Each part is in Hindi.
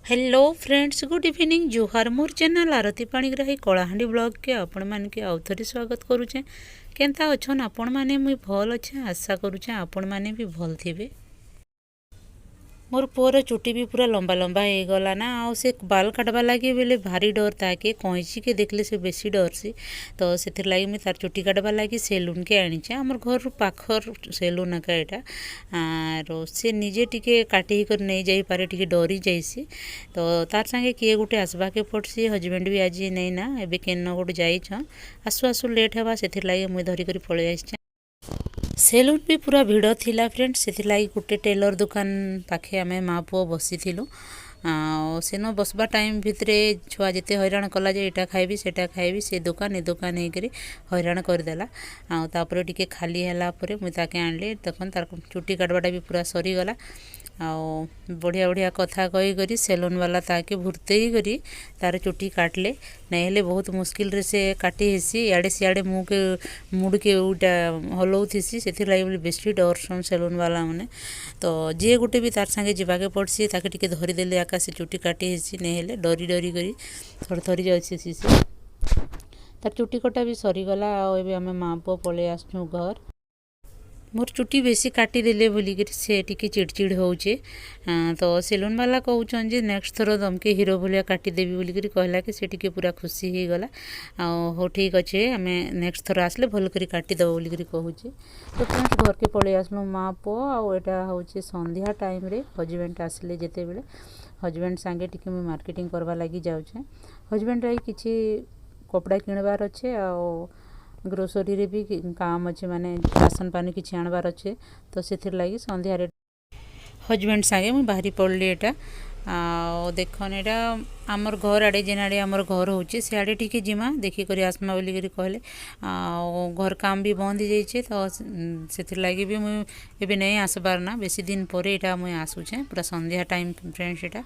Hello friends, good evening. जुहार मोर चैनल आरती पाणिग्राही कलाहांडी ब्लॉग के आपण मान के आउ थरे स्वागत करूचे। केनता अछन आपण माने? मुई भल अच्छे, आशा करूचे आपण माने भी भल थिबे। मोर पुअर चुटी भी पूरा लंबा लंबा हो गला ना, आ से बाल काटवा लगे बेले भारी डर ताके कैंची के देखले से बेसी डर सी। तो से लगी मुझे तार चुटी काटवा लगी सेलून के आनीचे। आमर घर पाखर सेलून एका एटा आरो से निजे टिके काटी कर नहीं जाई पारे, टिके डरी जाइसी। तो तार संगे किए गुटे आसवा के पड़सी। हजबैंड भी आज नहीं ना, एबे केन गोटे जाइछ, आसु आसु लेट हेबा, से लगी मुझे धरिक पलि आइछे। सेलून भी पूरा भिड़ थिला फ्रेंड्स, से लगी गोटे टेलर दुकान पाखे आमे माँ पुओ बसी थिलु। सेन बसबा टाइम भितरे छुआ जिते हैरान कला जे एटा खाइबी सेटा खाइबी, से दुकान ए दुकान होकर हैरान करदेला। तापर टिके खाली हैला परे मुई ताके आनली, तखन तार चुटी काटवाटा भी पूरा सरीगला। बढ़िया बढ़िया कथा कही करी सेलून वाला ताके भुर्तेई करी तार चुटी काटले। नहीं हेले बहुत मुश्किल रे से काटी हेसी। इयाड़े सियाड़े मुड़ के उटा हलौ थीसी, से लगी बेसी डरसन सेलून वाला मैंने। तो जी गुटे भी तार संगे जाके पड़सी, ताके टिके धरिदेले आका से चुटी काटी हेसी। नहीं हेले डरी डरी करी थरी जाइसी सी तार चुटी कटा भी सरीगला। आबे आमे माँ पुओ पलि आसछु घर। मोर चुटी बेसी काटिदेले बोलिक से टिके चिड़चिड़ होचे। तो सेलून वाला कहउछन जे नेक्स्ट थरो दमके हीरो भलिया काटिदेवी बोलिक कहला कि से टिके पूरा खुशी हो गला। हो ठीक अच्छे, आमे नेक्स्ट थरो आसले भल करी काटिदेव बोलिक कहूचे। तो फ्रेंड्स घर के पलि आसलु माँ पुओ। आटा हूँ संध्या टाइम रे हजबैंड आसले जेते बेले, हजबैंड सांगे टिके मुई मार्केटिंग करवा लगी जाऊचे। हजबैंड रही किछि कपड़ा किणवार अच्छे, ग्रोसरी रे भी काम अच्छे, माने राशन पानी किछि आनबार अच्छे। तो से लगी संध्या रे हजबैंड सांगे मुई बाहरी पड़ली। एटा देखन एटा आमर घर आड़े जेन आड़े आमर घर होचे से आड़े टिके जिमा देखी करी आसमा बोली करी कहले। घर काम भी बंद हो जाइए। तो से लगी भी मुई एबे नहीं आसबार ना, बेसी दिन पर एटा मुई आसुचे पूरा संध्या टाइम फ्रेंड्स। एटा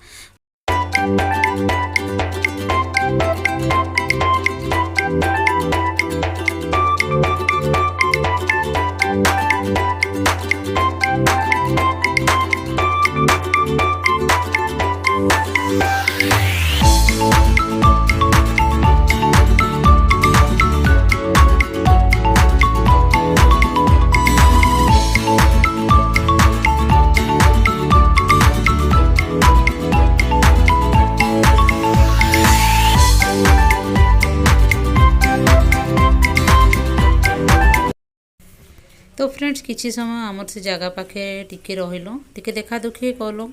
तो फ्रेंड्स किसी समय आमर से जगह पाखे टिके रहिलु, टिके देखा दुखी कलु।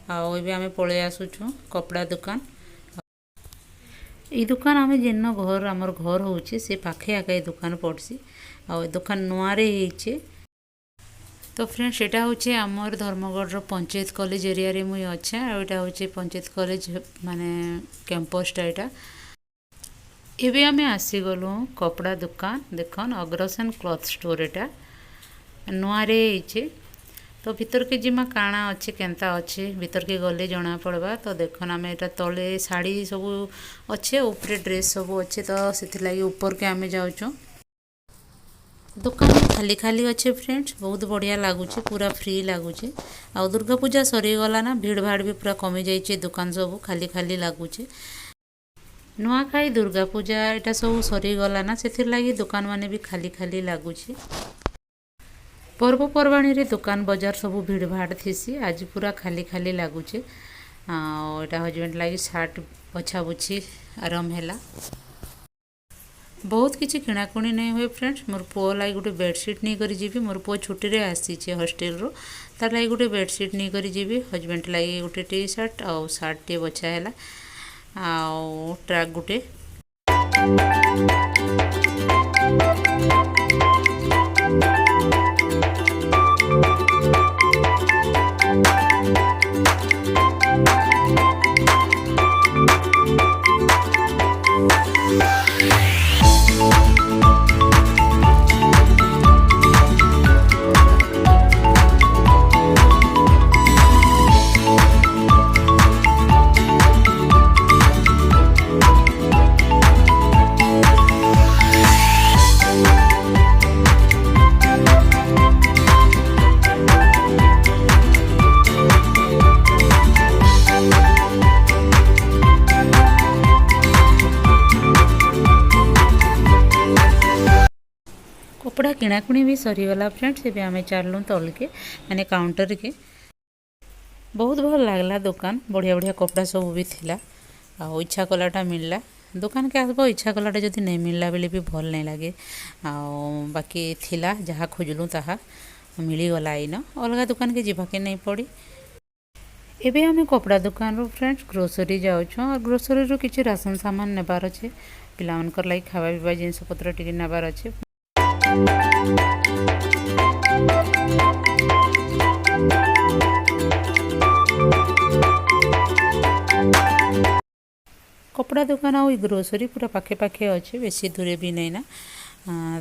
आबे आमे पलि आसुछु कपड़ा दुकान। ई दुकान आमे जेन घर आमर घर होचे से पाखे आगे दुकान पड़सी। दुकान नुआरे हेचे। तो फ्रेंड्स एटा होचे आमर धर्मगढ़ पंचायत कॉलेज एरिया रे मुई अच्छे। एटा होचे पंचायत कॉलेज माने कैंपसटा। एटा एबे आमे आसी गलु कपड़ा दुकान। देखन अग्रसेन क्लॉथ स्टोर एटा नुआरे हेचे। तो भीतर के जिमा काଣା अच्छे केंता अच्छे भीतर के गले जना पड़वा। तो देखन आमे एटा तले साड़ी सब अच्छे, ऊपर ड्रेस सब अच्छे। तो से लगी ऊपर के आमे जाऊँ। दुकान खाली खाली अच्छे फ्रेंड्स, बहुत बढ़िया लगुचे, पूरा फ्री लगुचे। आ दुर्गा पूजा सरीगला ना, भीड़ भाड़ भी पूरा कमी जाइए, दुकान सब खाली खाली लगुचे। नुआखाई दुर्गा पूजा एटा सब सरीगला ना, से लगी दुकान माने भी खाली खाली लगुचे। पर्वपर्वाणी रे दुकान बजार सब भीड़ भाड़ थीसी, आज पूरा खाली खाली लगुचे। एटा हजबैंड लगी सार्ट बछा बुछी आराम हैला। बहुत किसी किणाकुणी नहीं हुए फ्रेंड्स। मोर पुओ लगी गोटे बेडसीट नहीं करी जीवी। मोर पुओ छुट्टी रे आसीचे हॉस्टल रो, तार लगी गोटे बेडसीट नहीं करी जीवी। हजबैंड लगी गोटे टी शर्ट आउ सार्ट टे बछा हैला, आउ ट्रैक गोटे। किणाकुणी भी सरीगला फ्रेंड्स। एबे आमे चालू तल के माने काउंटर के। बहुत भल लागला दुकान, बढ़िया बढ़िया कपड़ा सब भी थिला। आ इच्छा कलाटा मिलला दुकान के आसबो, इच्छा कलाटा जदि नहीं मिलला बेले भी भल नहीं लगे। आ बाकी थिला जहाँ खोजलु ताहा मिली गला। इन अलगा दुकान के जीवा के नहीं पड़ी। एबे आमे कपड़ा दुकान रो फ्रेंड्स ग्रोसरी जाउछो। और ग्रोसरी रो किछि राशन सामान नेबार अछि, पिला मनकर लागि खावा पीवा जिनिस पत्र टिके नेबार अछि। कपड़ा दुकान और ग्रोसरी पूरा पाखे पाखे अच्छे, बेसी दूरे भी नहीं ना।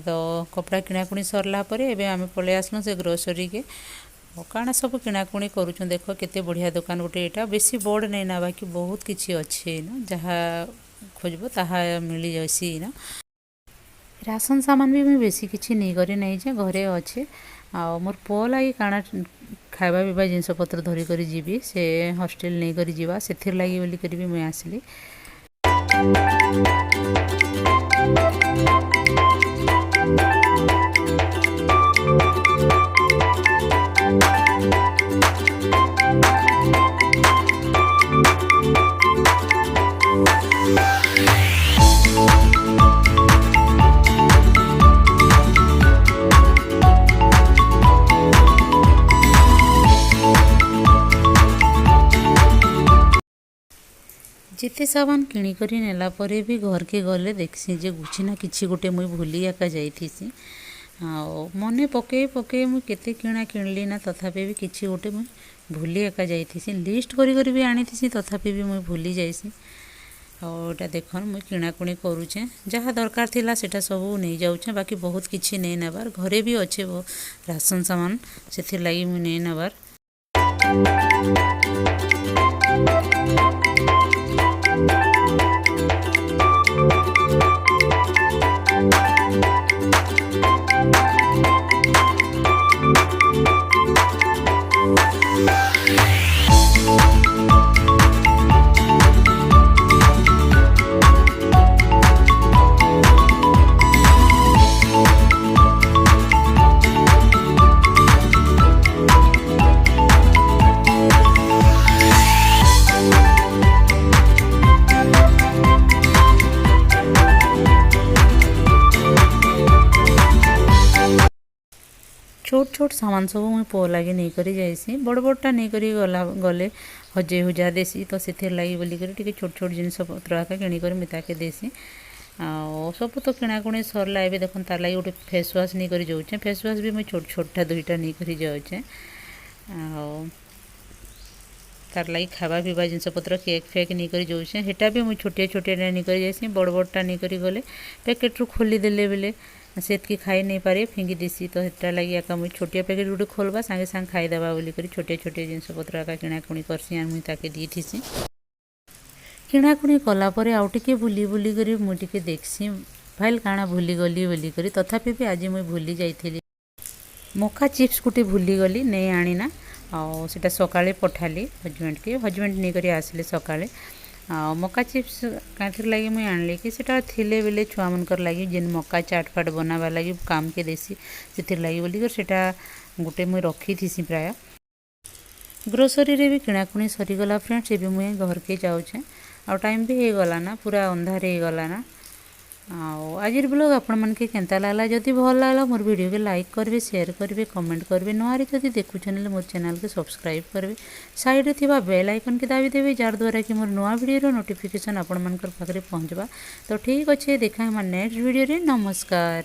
तो कपड़ा किणाकुणी सरला परे एबे आमे पळे आसलु से ग्रोसरी के। काना सब किणाकुणी करूछन। देखो केते बढ़िया दुकान गोटे एटा, बेसी बड़ नहीं ना, बाकी बहुत किछि अच्छे ना, जहाँ खोजबो ताहा मिली जासी ना। राशन सामान भी मैं बेसी किछि नहीं करी नहीं जे, घरे अच्छे। आ मोर पुओ लागि काना खाଇବା पिवा जिनिस पत्र धरी करी जीवी, से हॉस्टल नहीं करी जीवा, सेथिर लागि बोली करी भी मैं आसली। जिते सामान किणिकरी नेला परे भी घर के गले देखसी जे गुछि ना किछि गोटे मुई भूली एका जाइथिसी। मने पके पके मुई केते किणा किणली ना, तथापि भी किछि गोटे मुई भूली एका जाइथिसी। लिस्ट करी करी भी आनिथिसी, तथापि भी मुई भूली जाइसी। एटा देखन मुई किणाकुणी करूछे, जहाँ दरकार थिला सेटा सब नहीं जाउछे, बाकी बहुत किछि नहीं नेबार। घरे भी अच्छे वो राशन सामान, सेथिर लागि मुई नहीं नेबार। छोट छोट सामान सब मुई पुओ लगे नहीं करी जाइसी, बड़ बड़टा नहीं करी गले हजे हुजा देसी। तो से लगी बोली टिके छोट छोट जिनिस पत्र आका किणिक मिताके देसी। सब तो किणाकुणी सरला। एबे देखन तार लगी गोटे फेस वाश नहीं करी जाउछे। फेस वाश भी मुई छोट छोटा दुईटा नहीं करी जाउछे। तार लगी खावा पीवा जिनिस पत्र केक फेक नहीं करी जाउछे, हेटा भी मुई छोटे छोटे नहीं करी जाइसी। बड़ बड़टा नहीं करी गले पैकेट रू खोली देले बेले सेत की खाई नहीं पारे, फिंगी देसी। तो हेटा लगी आका मुई छोटिया पैकेट गोटे खोलबा सांगे सांग खाई देबा बोली करी छोटे छोटे जिनिस पत्र आका किणाकुणी करसी। मुई ताके दीथिसी। किणाकुणी कला परे आउ टिके बुली बुली करी मुई टिके देखसी भाइल काना भूली गली बोली करी। तथापि भी आज मुई भूली जाइथिली। मका चिप्स गोटे भूली गली नहीं आनी ना। सेटा सकाळे पठाली हजबैंड के, हजबैंड नहीं करी आसले सकाळे। मका चिप्स कांथिर लगी मुई आनली कि सेटा थिले बेले छुआ मनकर लगी जेन मका चाट फाट बनावा लगी काम के देसी, सेथिर लगी बोली कर सेटा गोटे मुई रखी थीसी प्राय। ग्रोसरी रे भी किणाकुणी सरीगला फ्रेंड्स। एबे मुई घर के जाउछे, आ टाइम भी हो गला ना, पूरा अंधार हो गला ना। आज ब्लॉग आपण मन के केंता लागला, जदि भल लागला मोर वीडियो के लाइक करबे, शेयर करबे, कमेंट करबे। नोआरी जदि देखु चैनल मोर चैनल के सब्सक्राइब करबे। साइड रे थिबा बेल आइकन के दाबी देबे, जार द्वारा कि मोर नोआ वीडियो रो नोटिफिकेशन आपण मनकर पाखरे पहुंचबा। तो ठीक अछि, देखा हम नेक्स्ट वीडियो रे। नमस्कार।